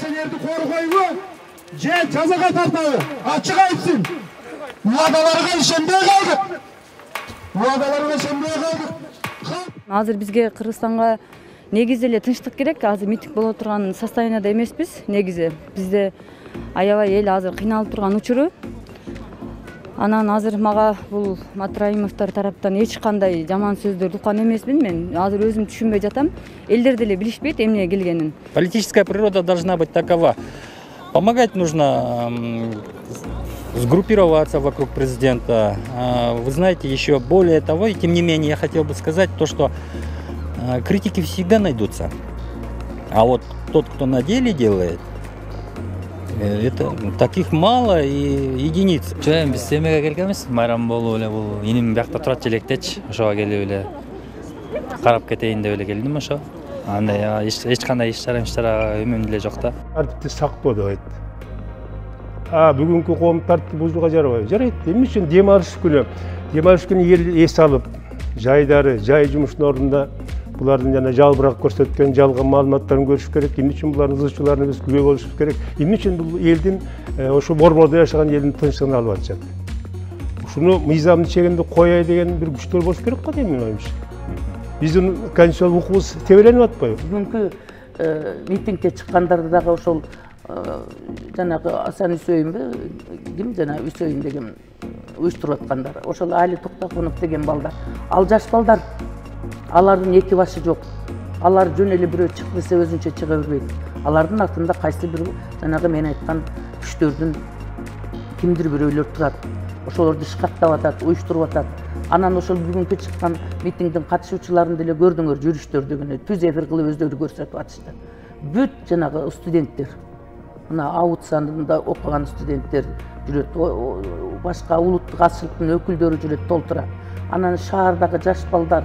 пенсионерді қорғойбу, же жазаға тартабы, açık айтсын. Уағдаларға ишенбей қалдық. Азыр бизге Кыргызстанга негизи эле тынчтык керек. Азыр митинг боло турган состоянияда эмеспиз. Негизи бизде аябай эл азыр кыйналып турган учуру. Анан азыр мага бул Матраимовдор тараптан эч кандай жаман сөздөр уккан эмесмин. Мен азыр өзүм түшүнбөй жатам. Элдер деле билишпейт эмне келгенин. Политическая природа должна быть такова. Помогать нужно сгруппироваться вокруг президента. Вы знаете, еще более того, и тем не менее, я хотел бы сказать то, что критики всегда найдутся. А вот тот, кто на деле делает, это таких мало и единиц. Біз семеге келгенбиз, майрам болуп эле бул иним биякта турат желектечи, ошого келип эле карап кетейин деп эле келдим ошо. Андай эч кандай иш-чара өмүм деле жок да. Тартипти сактоо деп айтты. Бүгүнкү коом тартипти бузууга жарабайбы? Жарайт. Эмне үчүн дем алыш күнү эл эс алып, жайдары, жай жумуштун ордунда булардын жана жалбырак көрсөткөн жалган маалыматтарын көрүш керек. Эмне үчүн булардын ызычууларына биз күбө болушубуз керек? Эмне үчүн бул элдин ошо борбордо жашаган элдин тынчтыгын алып атышат? Ушуну мыйзамдын чегинде кояй деген бир күчтөр болуш керек го дейм мен оюмча. Биздин конституциялык укугубуз тебеленип атпайбы? Бүгүнкү митингге чыккандарды дагы ошол жанагы Асан Үсөйүнбү, ким жана Үсөйүн деген уюштуруп аткандар. Ошол Али Токтогунов деген балдар. Ал жаш балдар. Алардын эки башы жок. Алар жөн эле бирөө чык десе өзүнчө чыга бербейт. Алардын артында кайсы бир жанагы мен айткан күчтөрдүн кимдир бирөөлөр турат. Ошолорду шкаттап атат, уюштуруп атат. Анан ошол бүгүнкү чыккан митингдин катышуучуларын деле көрдүңөр, жүрүштөрдөгүнө түз эфир кылып өздөрү көрсөтүп атышты. Бүт жанагы студенттер, мына аутсанда окуган студенттер жүрөт, башка улуттук азчылыктын өкүлдөрү жүрөт толтура. Анан шаардагы жаш балдар,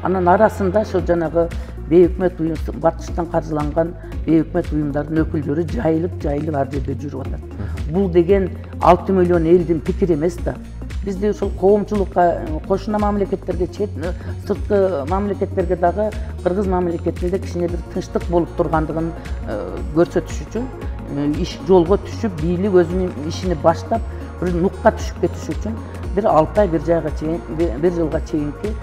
анан арасында ошо жанагы бейөкмөт уюм, батыштан каржыланган бейөкмөт уюмдардын өкүлдөрү жайылып ар жерде жүрүп атат. Бул деген 6 миллион элдин пикири эмес да. Бизде ушул коомчулукка, кошуна мамлекеттерге, сырткы мамлекеттерге дагы Кыргыз мамлекетинде кичине бир тынчтык болуп тургандыгын көрсөтүш үчүн, иш жолго түшүп, бийлик өзүнүн ишини баштап, бир нукка түшүп кетиш үчүн бир 6 ай, бир жылга чейинки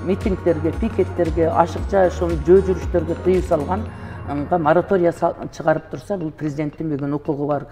митингтерге, пикеттерге, ашыкча ошол жөө жүрүштөргө тыюу салганга моратория чыгарып турса, бул президенттин бүгүн укугу бар.